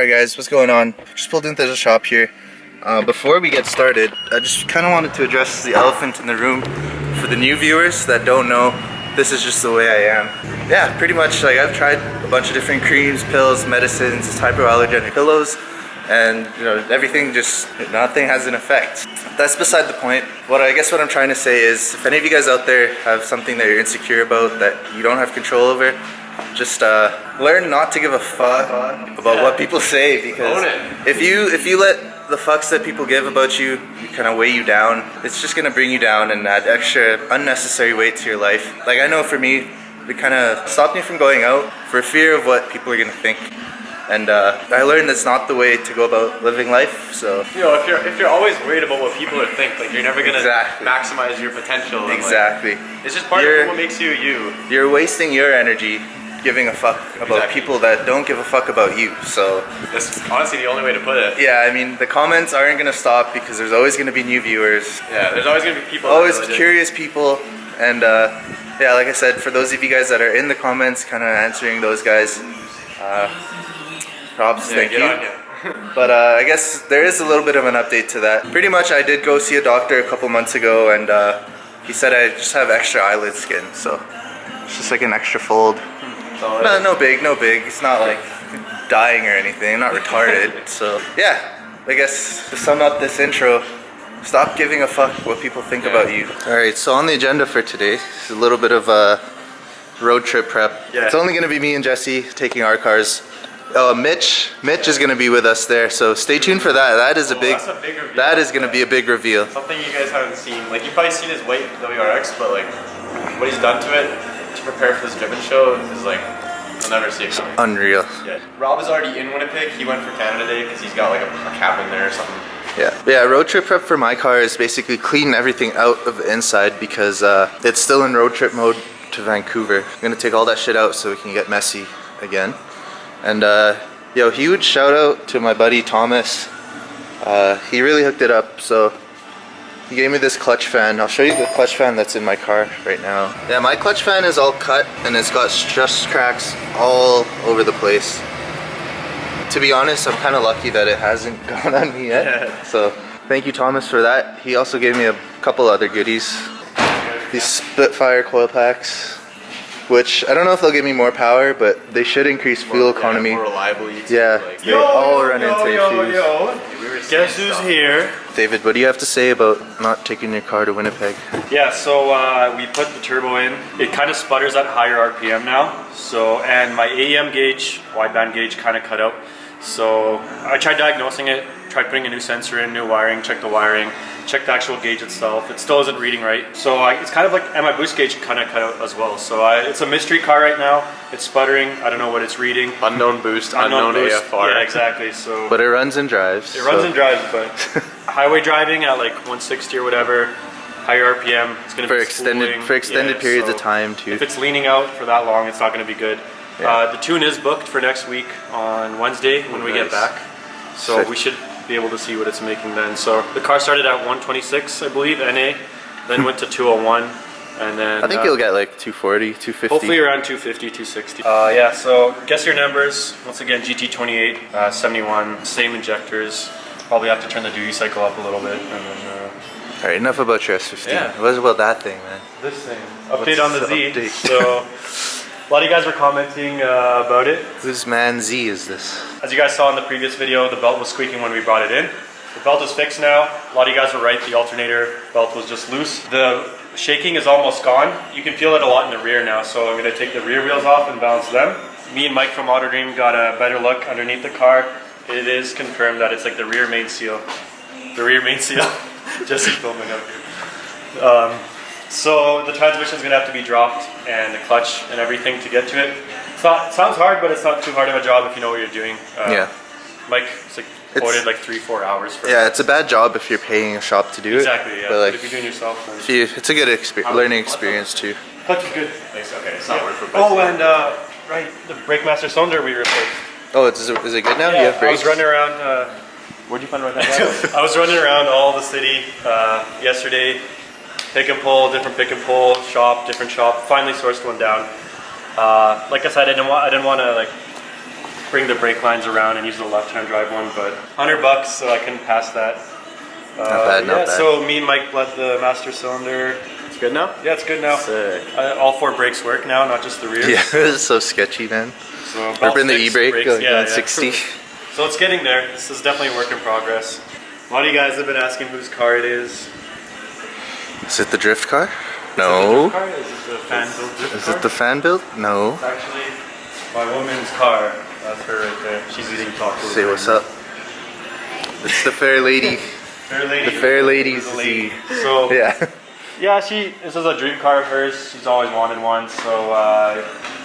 Alright guys, what's going on? Just pulled into the shop here. Before we get started, I just kind of wanted to address the elephant in the room. For the new viewers that don't know, this is just the way I am. Yeah, pretty much, like, I've tried a bunch of different creams, pills, medicines, hypoallergenic pillows, and you know, everything just, nothing has an effect. That's beside the point. What I'm trying to say is, if any of you guys out there have something that you're insecure about that you don't have control over, just learn not to give a fuck about what people say, because if you let the fucks that people give about you kind of weigh you down, it's just gonna bring you down and add extra unnecessary weight to your life. Like, I know for me, it kind of stopped me from going out for fear of what people are gonna think. And I learned that's not the way to go about living life. So, you know, if you're always worried about what people are think, like, you're never gonna maximize your potential. Exactly. Like, it's just part of what makes you you. You're wasting your energy giving a fuck about people that don't give a fuck about you. So that's honestly the only way to put it. Yeah, I mean, the comments aren't gonna stop because there's always gonna be new viewers. Yeah, there's always gonna be people. Always curious people, and yeah, like I said, for those of you guys that are in the comments, kind of answering those guys, props, thank you. But I guess there is a little bit of an update to that. Pretty much, I did go see a doctor a couple months ago, and he said I just have extra eyelid skin, so it's just like an extra fold. No big. It's not like dying or anything. I'm not retarded. So yeah, I guess to sum up this intro, stop giving a fuck what people think about you. Alright, so on the agenda for today is a little bit of a road trip prep. It's only going to be me and Jesse taking our cars. Mitch is going to be with us there, so stay tuned for that. That is that is going to be a big reveal. Something you guys haven't seen. Like, you've probably seen his white WRX, but like what he's done to it to prepare for this driven show is like, you'll never see it coming. Unreal. Yeah. Rob is already in Winnipeg. He went for Canada Day because he's got like a cabin there or something. Yeah, road trip prep for my car is basically clean everything out of the inside because it's still in road trip mode to Vancouver. I'm gonna take all that shit out so we can get messy again. And yo, huge shout out to my buddy Thomas. He really hooked it up, so he gave me this clutch fan. I'll show you the clutch fan that's in my car right now. Yeah, my clutch fan is all cut and it's got stress cracks all over the place. To be honest, I'm kind of lucky that it hasn't gone on me yet. So thank you, Thomas, for that. He also gave me a couple other goodies. These Spitfire coil packs, which I don't know if they'll give me more power, but they should increase fuel economy. More reliably. Yeah, they all run into issues. Guess who's here? David, what do you have to say about not taking your car to Winnipeg? Yeah, so we put the turbo in. It kind of sputters at higher RPM now. So, and my AEM gauge, wideband gauge, kind of cut out. So I tried diagnosing it, tried putting a new sensor in, new wiring, checked the wiring, checked the actual gauge itself. It still isn't reading right. So it's kind of like, and my boost gauge kind of cut out as well. So it's a mystery car right now. It's sputtering. I don't know what it's reading. Unknown boost, unknown AFR. Yeah, exactly. So, but it runs and drives. It runs and drives, but highway driving at like 160 or whatever, higher RPM, it's going to be for extended periods of time too. If it's leaning out for that long, it's not going to be good. Yeah. The tune is booked for next week on Wednesday when we get back. So we should be able to see what it's making then. So the car started at 126, I believe, NA, then went to 201, and then I think you'll get like 240, 250. Hopefully around 250, 260. Yeah, so guess your numbers. Once again, GT28, 71, same injectors. Probably have to turn the duty cycle up a little bit, and then alright, enough about your S15. Yeah. What about that thing, man? This thing. Update on the Z. So a lot of you guys were commenting about it. Whose man Z is this? As you guys saw in the previous video, the belt was squeaking when we brought it in. The belt is fixed now. A lot of you guys were right, the alternator belt was just loose. The shaking is almost gone. You can feel it a lot in the rear now, so I'm going to take the rear wheels off and balance them. Me and Mike from Auto Dream got a better look underneath the car. It is confirmed that it's like the rear main seal. The rear main seal. Jesse filming up here. So the transmission is going to have to be dropped, and the clutch and everything to get to it. It sounds hard, but it's not too hard of a job if you know what you're doing. Yeah. Mike quoted like 3-4 hours for it's a bad job if you're paying a shop to do it. Exactly, yeah. But like, if you're doing it yourself, then it's a good learning experience too. Clutch is good. Thanks. Okay, it's not worth it. Oh, and right, the brake master cylinder we replaced. Oh, is it good now? Yeah, you have brakes? I was running around. Where'd you find right now? I was running around all the city yesterday. Pick and pull, different pick and pull, different shop. Finally sourced one down. Like I said, I didn't want to like bring the brake lines around and use the left-hand drive one, but $100, so I couldn't pass that. Not bad, not bad. So me and Mike bled the master cylinder. It's good now? Yeah, it's good now. Sick. All 4 brakes work now, not just the rear. Yeah, this is so sketchy, man. So Ripping the e-brake, brakes, going 60. So it's getting there. This is definitely a work in progress. A lot of you guys have been asking whose car it is. Is it the drift car? No. Is it the fan built drift Is car? it the fan built? No. It's actually my woman's car. That's her right there. She's eating tacos. Say what's up. It's the fair lady. Fair lady. The fair lady's The lady. Z. So Yeah. yeah, this is a dream car of hers. She's always wanted one, so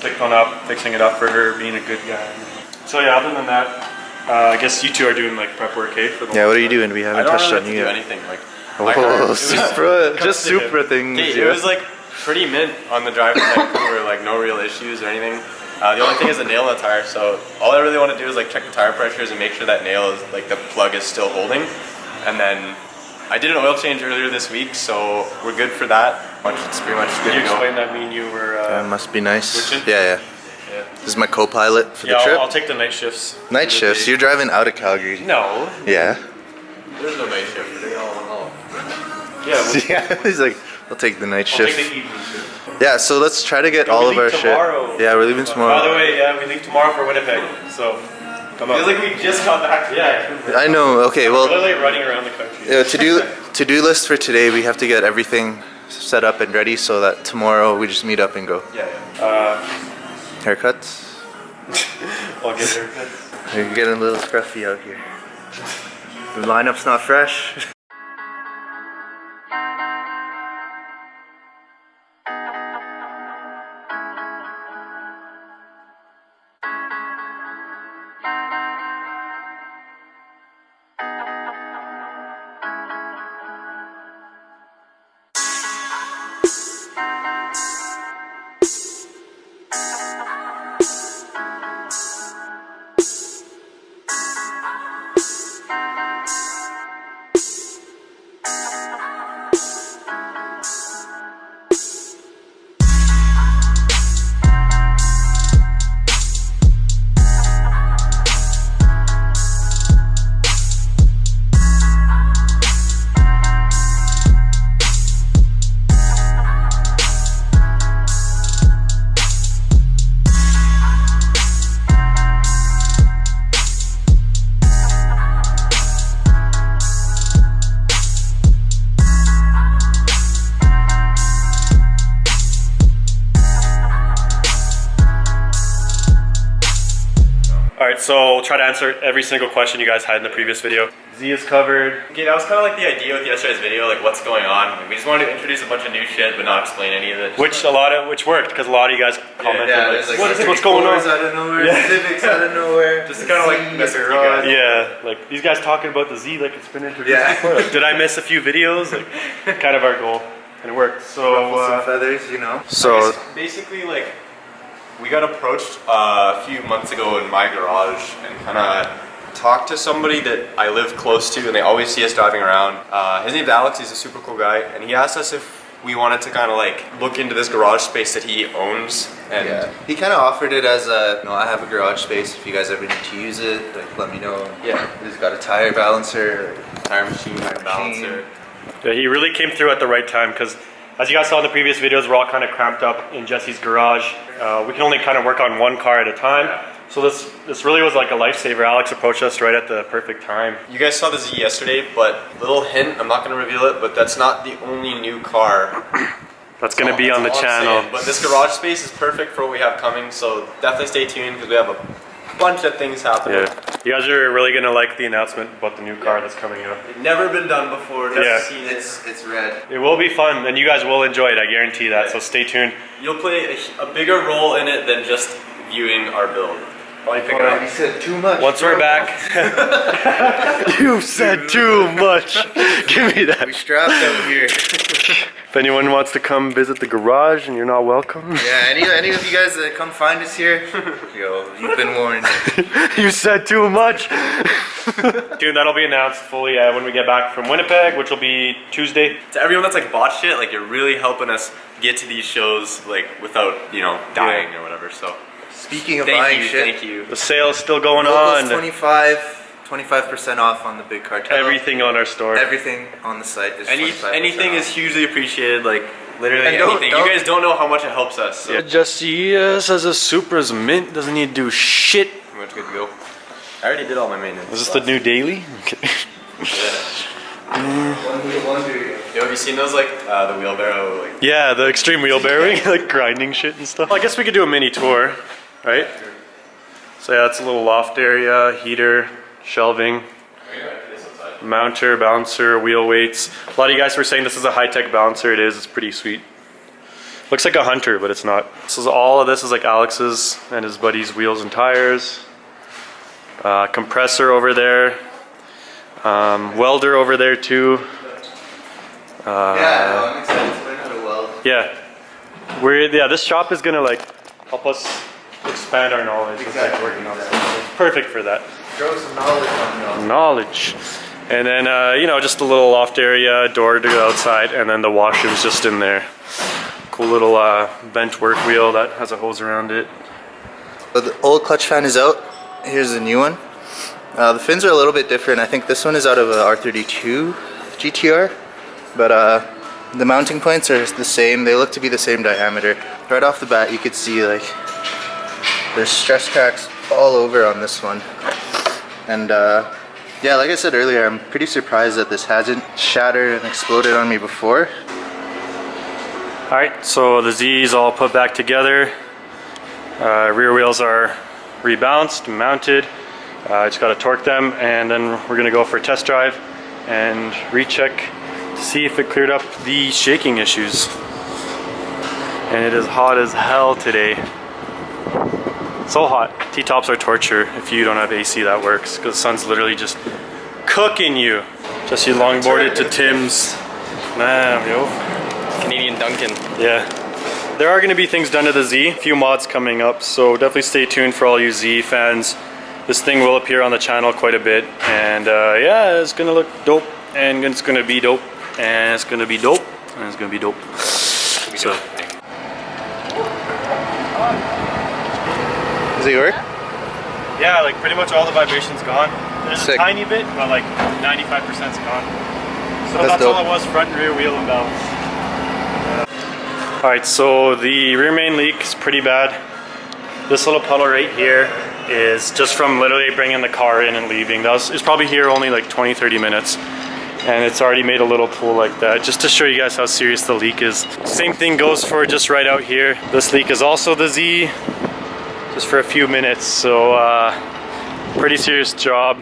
picked one up, fixing it up for her, being a good guy. So yeah, other than that, I guess you two are doing like prep work, eh? For the Yeah, what are you doing? We I haven't don't touched really on have to you do yet. anything. Like, my car, Oh, it was- Supra. Just to him. Supra things. Okay, Yeah. it was like pretty mint on the drive to Vancouver, like no real issues or anything. The only thing is the nail in the tire, so all I really want to do is like check the tire pressures and make sure that nail is like the plug is still holding. And then I did an oil change earlier this week, so we're good for that. It's pretty much good Can you to go. explain that me and you were? That must be nice. Switching? Yeah, yeah. Yeah. This is my co-pilot for Yeah, the trip. I'll take the night shifts. Night shifts. You're driving out of Calgary. No. Yeah. There's no night shift. We're doing all in all. Yeah. Yeah. He's like, I'll take the night I'll shift. take the evening shift. Yeah. So let's try to get Yeah, all we of our leave shit. tomorrow. Yeah, we're leaving tomorrow. By the way, yeah, we leave tomorrow for Winnipeg, so come Feels on. like we just got back to Yeah. I know. Okay. We're Well, literally running around the country. to-do list for today. We have to get everything set up and ready so that tomorrow we just meet up and go. Yeah, yeah. Haircuts. I'll get haircuts. You're getting a little scruffy out here. The lineup's not fresh. Alright, so we'll try to answer every single question you guys had in the previous video. Z is covered. Okay, that was kind of like the idea with yesterday's video, like what's going on. Like, we just wanted to introduce a bunch of new shit, but not explain any of it. Which worked because a lot of you guys commented like, what is it, what's 34s going on? out of nowhere, Yeah. Civics out of nowhere. Just kind of like Z, mess with you garage. guys. Yeah, like these guys talking about the Z like it's been introduced Yeah. before. Like, did I miss a few videos? Like, kind of our goal, and it worked. Ruffle So some feathers, you know. I So guess basically, like, we got approached a few months ago in my garage and kind of talked to somebody that I live close to, and they always see us driving around. His name's Alex. He's a super cool guy, and he asked us if we wanted to kind of like look into this garage space that he owns. And yeah, he kind of offered it as a, you know, I have a garage space. If you guys ever need to use it, like let me know. Yeah. He's got a tire balancer. tire machine, balancer. yeah, he really came through at the right time because, as you guys saw in the previous videos, we're all kind of cramped up in Jesse's garage. We can only kind of work on one car at a time. So this really was like a lifesaver. Alex approached us right at the perfect time. You guys saw the Z yesterday, but little hint, I'm not going to reveal it, but that's not the only new car. That's going to be on the That's all I'm channel. saying. But this garage space is perfect for what we have coming, so definitely stay tuned because we have a bunch of things happening. Yeah, you guys are really going to like the announcement about the new car that's coming up. It's never been done before. Never Yeah. seen it. It's red. It will be fun, and you guys will enjoy it. I guarantee that. So stay tuned. You'll play a bigger role in it than just viewing our build. Probably pick it Alright, up. he said too much. Once we're back, you said too much. Give me that. We strapped out here. If anyone wants to come visit the garage and you're not welcome, Yeah, any of you guys that come find us here, yo, you've been warned. you said too much. Dude, that'll be announced fully when we get back from Winnipeg, which will be Tuesday. To everyone that's like bought shit, like you're really helping us get to these shows like without, you know, dying or whatever. So Speaking of buying shit, Thank you. The sale is still going LOWCALS on. 25% off on the big cartel. Everything on our store. Everything on the site is 25% Anything off. is hugely appreciated. Like literally And anything. You guys don't know how much it helps us. So. Jesse says a Supra's mint, doesn't need to do shit. Pretty much good to go. I already did all my maintenance. Is this the new daily? Okay. Yo, have you seen those like the wheelbarrow? Like Yeah, the extreme wheelbarrowing, like grinding shit and stuff. Well, I guess we could do a mini tour, right? So yeah, it's a little loft area, heater, shelving, mounter, balancer, wheel weights. A lot of you guys were saying this is a high-tech balancer. It is. It's pretty sweet. Looks like a Hunter, but it's not. So all of this is like Alex's and his buddy's wheels and tires. Compressor over there. Welder over there too. I'm excited to learn how to weld. Yeah, this shop is gonna like help us expand our knowledge. It's like working on stuff. It's perfect for that. Throw some knowledge on me. Knowledge. And then you know, just a little loft area, door to go outside, and then the washroom's just in there. Cool little vent work wheel that has a hose around it. So the old clutch fan is out. Here's the new one. The fins are a little bit different. I think this one is out of a R32 GTR, but the mounting points are the same. They look to be the same diameter. Right off the bat, you could see like there's stress cracks all over on this one. And yeah, like I said earlier, I'm pretty surprised that this hasn't shattered and exploded on me before. Alright, so the Z is all put back together. Rear wheels are rebalanced, mounted. Just got to torque them, and then we're going to go for a test drive and recheck to see if it cleared up the shaking issues. And it is hot as hell today. So hot. T-tops are torture. If you don't have AC, that works, because the sun's literally just cooking you. Just you longboarded to Tim's. Man, yo. Canadian Duncan. Yeah. There are going to be things done to the Z. A few mods coming up, so definitely stay tuned for all you Z fans. This thing will appear on the channel quite a bit, and yeah, it's going to look dope, and it's going to be dope, and it's going to be dope, and it's going to be dope. So. Does it work? Yeah, like pretty much all the vibration's gone. There's Sick. a tiny bit, but like 95%'s gone. So That's that's all dope. it was, front and rear wheel imbalance. Alright, so the rear main leak is pretty bad. This little puddle right here is just from literally bringing the car in and leaving. It's probably here only like 20-30 minutes. And it's already made a little pool like that, just to show you guys how serious the leak is. Same thing goes for just right out here. This leak is also the Z, just for a few minutes. So pretty serious job.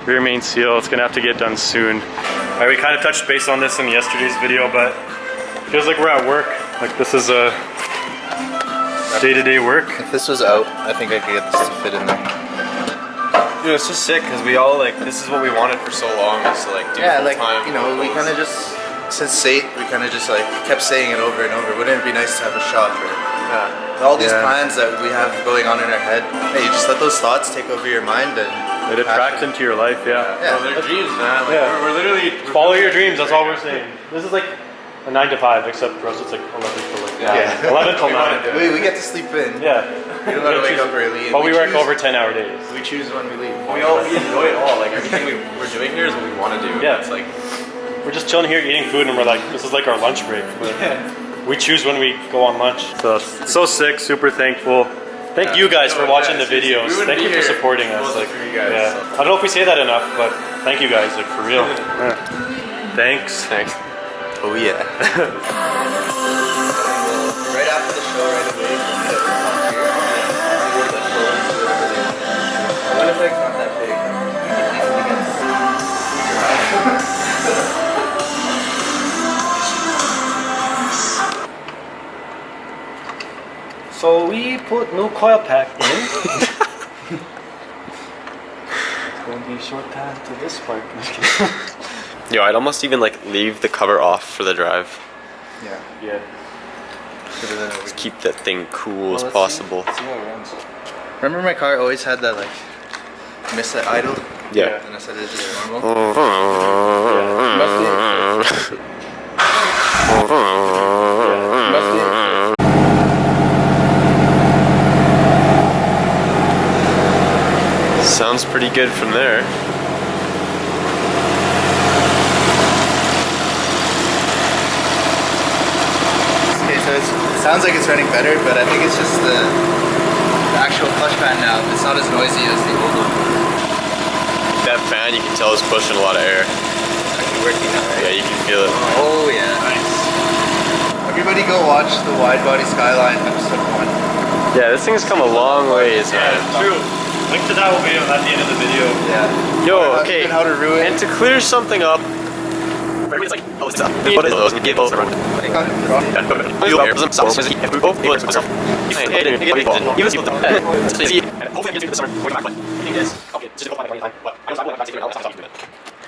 Rear main seal, it's gonna have to get done soon. Alright, we kind of touched base on this in yesterday's video, but it feels like we're at work. Like this is a day-to-day work. If this was out, I think I could get this to fit in there. Dude, it's just sick because we all like this is what we wanted for so long, is to like do Yeah, like, full-time you know, we kind of just, since SATE, we kind of just like kept saying it over and over. Wouldn't it be nice to have a shop? Or all these plans that we have going on in our head, hey, you just let those thoughts take over your mind and It attracts into your life, yeah. Yeah. Well, they're dreams, man. Like, Yeah. we're literally Follow your dreams, that's all we're saying. This is like a 9 to 5, except for us it's like 11 till like Yeah. 11 till 9. we get to sleep in. Yeah. We don't gotta wake up early. But we work choose- over 10-hour days. We choose when we leave. we enjoy it all. Like everything we're doing here is what we want to do. Yeah. It's like We're just chilling here eating food and we're like, this is like our lunch break. We choose when we go on lunch. So sick, super thankful. Thank you guys for watching the videos. We wouldn't Thank be you for here supporting if it us. wasn't Like, for you guys, yeah. so. I don't know if we say that enough, but thank you guys, like for real. Yeah. Thanks. thanks. Oh yeah. Right after the show, right away. Winnipeg's not that big. We can easily get So we put new coil pack in. It's gonna be a short time to this part. Yo, I'd almost even like leave the cover off for the drive. Yeah. Yeah. Just keep that thing cool Well, as let's possible. See how it runs. Remember my car always had that like miss at idle? Yeah. And I said it's just normal. Sounds pretty good from there. Okay, so it sounds like it's running better, but I think it's just the actual clutch pad now. It's not as noisy as the old one. That fan, you can tell, is pushing a lot of air. Actually working now, right? Yeah, you can feel it. Oh yeah. Nice. Everybody go watch the Wide Body Skyline episode 1. Yeah, this thing's come a long ways, man. True. Link to that will be at the end of the video. Yeah. Yo, okay. How to ruin. And to clear something up. It's like, oh, it's up.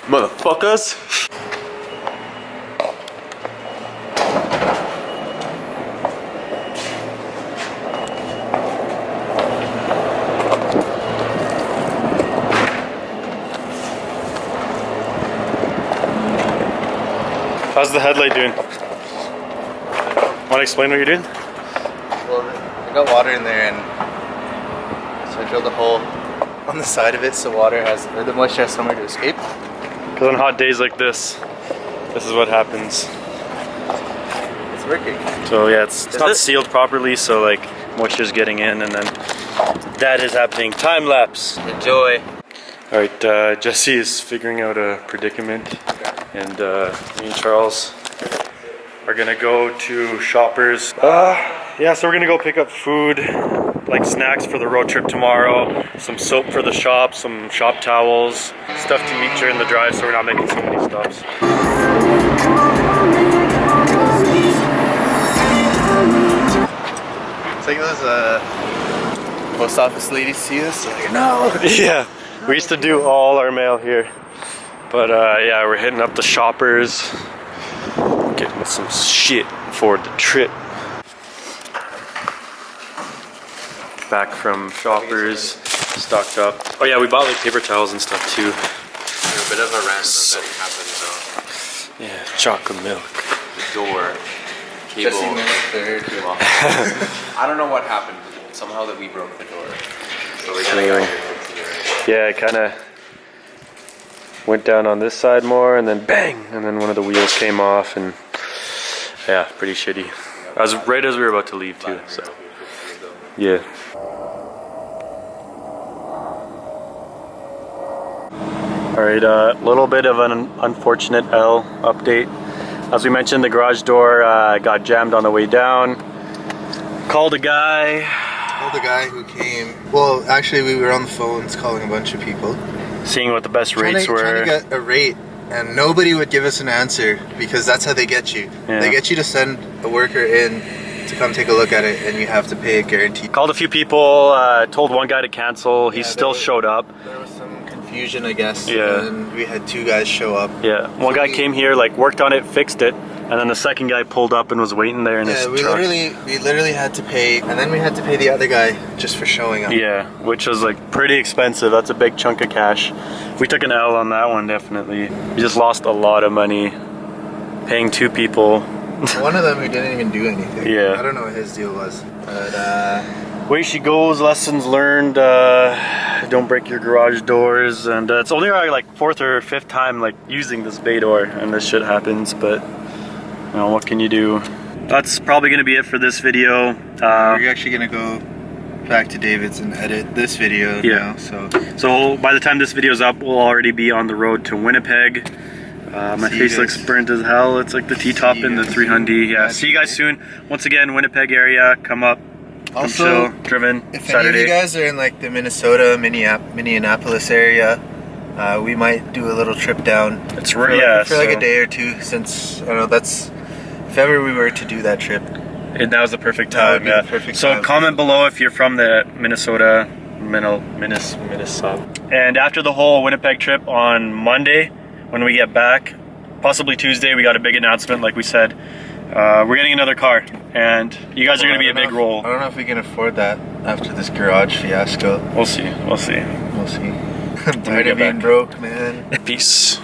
Motherfuckers. How's the headlight doing? Want to explain what you're doing? Well, I got water in there, and so I drilled a hole on the side of it so water has, or the moisture has somewhere to escape. Because on hot days like this is what happens. It's working. So yeah, it's not sealed properly, so like moisture's getting in, and then that is happening. Time lapse. Enjoy. All right, Jesse is figuring out a predicament, and me and Charles are gonna go to Shoppers. Yeah, so we're gonna go pick up food, like snacks for the road trip tomorrow, some soap for the shop, some shop towels, stuff to eat during the drive, so we're not making so many stops. It's like those post office ladies see us, like, no. Yeah, we used to do all our mail here, but yeah, we're hitting up the Shoppers, getting some shit for the trip. Back from Shoppers, stocked up. Oh yeah, we bought like paper towels and stuff too. A bit of a random event happened though. Yeah, chocolate milk. The door cable came off. I don't know what happened. Somehow that we broke the door. So we gotta go. Yeah, it kind of went down on this side more, and then bang, and then one of the wheels came off, and yeah, pretty shitty. As right as we were about to leave too. So yeah. Alright, a little bit of an unfortunate L update. As we mentioned, the garage door got jammed on the way down. Called a guy. Called the guy who came. Well, actually, we were on the phones calling a bunch of people. Seeing what the best rates were. Trying to get a rate, and nobody would give us an answer, because that's how they get you. Yeah. They get you to send a worker in to come take a look at it, and you have to pay a guarantee. Called a few people, told one guy to cancel. He still showed up. There was some confusion, I guess. Yeah. And we had 2 guys show up. Yeah, one guy came here, like worked on it, fixed it, and then the second guy pulled up and was waiting there in his truck. We literally had to pay, and then we had to pay the other guy just for showing up. Yeah, which was like pretty expensive. That's a big chunk of cash. We took an L on that one, definitely. We just lost a lot of money paying 2 people. One of them who didn't even do anything. Yeah. I don't know what his deal was, but way she goes, lessons learned. Don't break your garage doors, and it's only our like 4th or 5th time like using this bay door, and this shit happens, but you know, what can you do? That's probably gonna be it for this video. we're actually gonna go back to David's and edit this video now, so by the time this video's up, we'll already be on the road to Winnipeg. My face looks burnt as hell. It's like the T-top in the 300. Yeah, see you guys soon. Once again, Winnipeg area, come up. Also, chill, driven if Saturday. any of you guys are in like the Minnesota, Minneapolis area, we might do a little trip down. It's for like a day or 2, since I don't know, that's if ever we were to do that trip. And that was the perfect That would time. be Yeah. the perfect So time. comment below if you're from the Minnesota, Minnesota. And after the whole Winnipeg trip on Monday, when we get back, possibly Tuesday, we got a big announcement, like we said. We're getting another car, and you guys are going to be a big role. I don't know if we can afford that after this garage fiasco. We'll see. We'll see. We'll see. I'm tired of being broke, man. Peace.